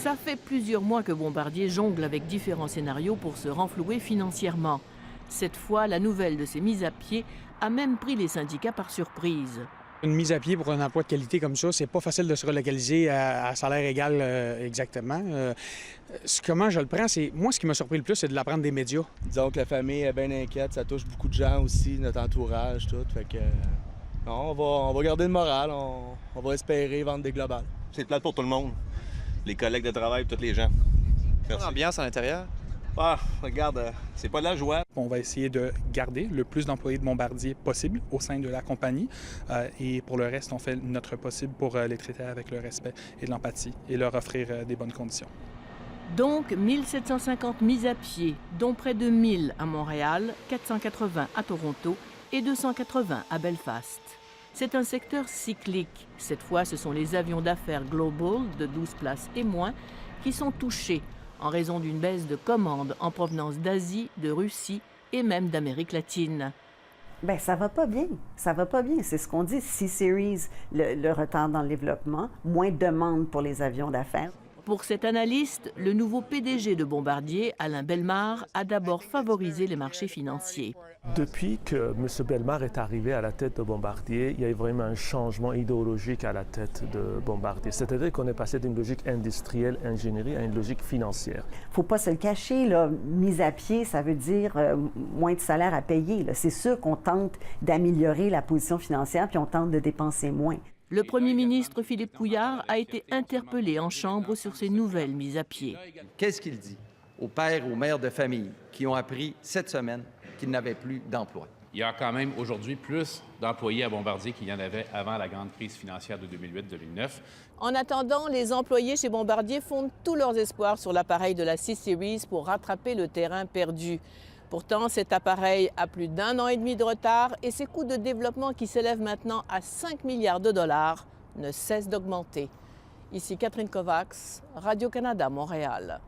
Ça fait plusieurs mois que Bombardier jongle avec différents scénarios pour se renflouer financièrement. Cette fois, la nouvelle de ces mises à pied a même pris les syndicats par surprise. Une mise à pied pour un emploi de qualité comme ça, c'est pas facile de se relocaliser à salaire égal exactement. Comment je le prends, moi, ce qui m'a surpris le plus, c'est de l'apprendre des médias. Disons que la famille est bien inquiète, ça touche beaucoup de gens aussi, notre entourage, tout. Fait que, non, on va garder le moral, on va espérer vendre des globales. C'est plate pour tout le monde, les collègues de travail, tous les gens. Merci. L'ambiance à l'intérieur? Ah, regarde, c'est pas de la joie. On va essayer de garder le plus d'employés de Bombardier possible au sein de la compagnie. Et pour le reste, on fait notre possible pour les traiter avec le respect et de l'empathie et leur offrir des bonnes conditions. Donc 1750 mises à pied, dont près de 1000 à Montréal, 480 à Toronto et 280 à Belfast. C'est un secteur cyclique. Cette fois, ce sont les avions d'affaires Global de 12 places et moins qui sont touchés en raison d'une baisse de commandes en provenance d'Asie, de Russie et même d'Amérique latine. Bien, ça va pas bien. Ça va pas bien. C'est ce qu'on dit. C-Series, le retard dans le développement, moins de demandes pour les avions d'affaires. Pour cet analyste, le nouveau PDG de Bombardier, Alain Bellemare, a d'abord favorisé les marchés financiers. Depuis que M. Bellemare est arrivé à la tête de Bombardier, il y a eu vraiment un changement idéologique à la tête de Bombardier. C'est-à-dire qu'on est passé d'une logique industrielle, ingénierie, à une logique financière. Il ne faut pas se le cacher, là, mise à pied, ça veut dire moins de salaire à payer. C'est sûr qu'on tente d'améliorer la position financière, puis on tente de dépenser moins. Le premier ministre Philippe Couillard a été interpellé en chambre sur ces nouvelles mises à pied. Qu'est-ce qu'il dit aux pères, aux mères de famille qui ont appris cette semaine qu'ils n'avaient plus d'emploi? Il y a quand même aujourd'hui plus d'employés à Bombardier qu'il y en avait avant la grande crise financière de 2008-2009. En attendant, les employés chez Bombardier fondent tous leurs espoirs sur l'appareil de la C-Series pour rattraper le terrain perdu. Pourtant, cet appareil a plus d'1 an et demi de retard et ses coûts de développement qui s'élèvent maintenant à 5 milliards de dollars ne cessent d'augmenter. Ici Catherine Kovacs, Radio-Canada, Montréal.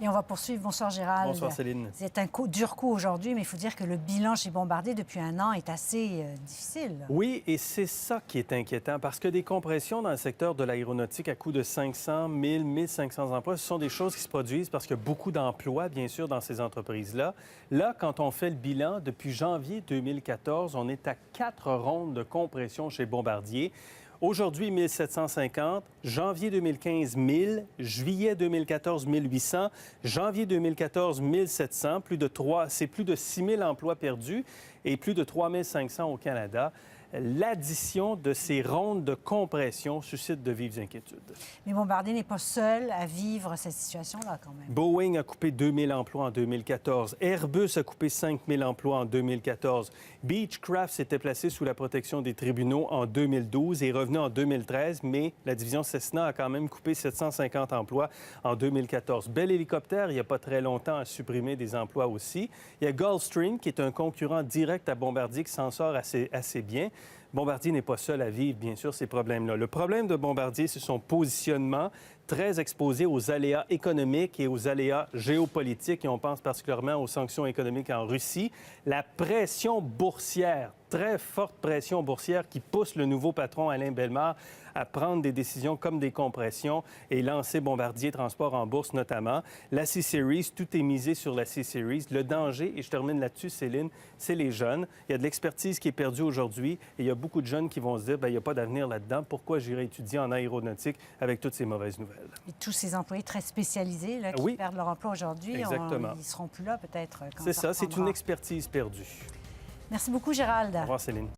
Et on va poursuivre. Bonsoir Gérald. Bonsoir Céline. C'est un dur coup aujourd'hui, mais il faut dire que le bilan chez Bombardier depuis un an est assez difficile. Oui, et c'est ça qui est inquiétant, parce que des compressions dans le secteur de l'aéronautique à coût de 500, 1000, 1500 emplois, ce sont des choses qui se produisent parce qu'il y a beaucoup d'emplois, bien sûr, dans ces entreprises-là. Là, quand on fait le bilan, depuis janvier 2014, on est à 4 rondes de compression chez Bombardier. Aujourd'hui, 1750, janvier 2015, 1000, juillet 2014, 1800, janvier 2014, 1700, c'est plus de 6000 emplois perdus et plus de 3500 au Canada. L'addition de ces rondes de compression suscite de vives inquiétudes. Mais Bombardier n'est pas seul à vivre cette situation-là, quand même. Boeing a coupé 2000 emplois en 2014. Airbus a coupé 5000 emplois en 2014. Beechcraft s'était placé sous la protection des tribunaux en 2012 et est revenu en 2013, mais la division Cessna a quand même coupé 750 emplois en 2014. Bell Hélicoptère, il n'y a pas très longtemps, a supprimé des emplois aussi. Il y a Gulfstream, qui est un concurrent direct à Bombardier, qui s'en sort assez bien. Bombardier n'est pas seul à vivre, bien sûr, ces problèmes-là. Le problème de Bombardier, c'est son positionnement très exposé aux aléas économiques et aux aléas géopolitiques, et on pense particulièrement aux sanctions économiques en Russie. La pression boursière, très forte pression boursière qui pousse le nouveau patron Alain Bellemare à prendre des décisions comme des compressions et lancer Bombardier Transport en bourse notamment. La C-Series, tout est misé sur la C-Series. Le danger, et je termine là-dessus, Céline, c'est les jeunes. Il y a de l'expertise qui est perdue aujourd'hui et il y a beaucoup de jeunes qui vont se dire, bien, il n'y a pas d'avenir là-dedans. Pourquoi j'irai étudier en aéronautique avec toutes ces mauvaises nouvelles? Et tous ces employés très spécialisés là, qui perdent leur emploi aujourd'hui, ils ne seront plus là peut-être. C'est ça, c'est une expertise perdue. Merci beaucoup, Gérald. Au revoir, Céline.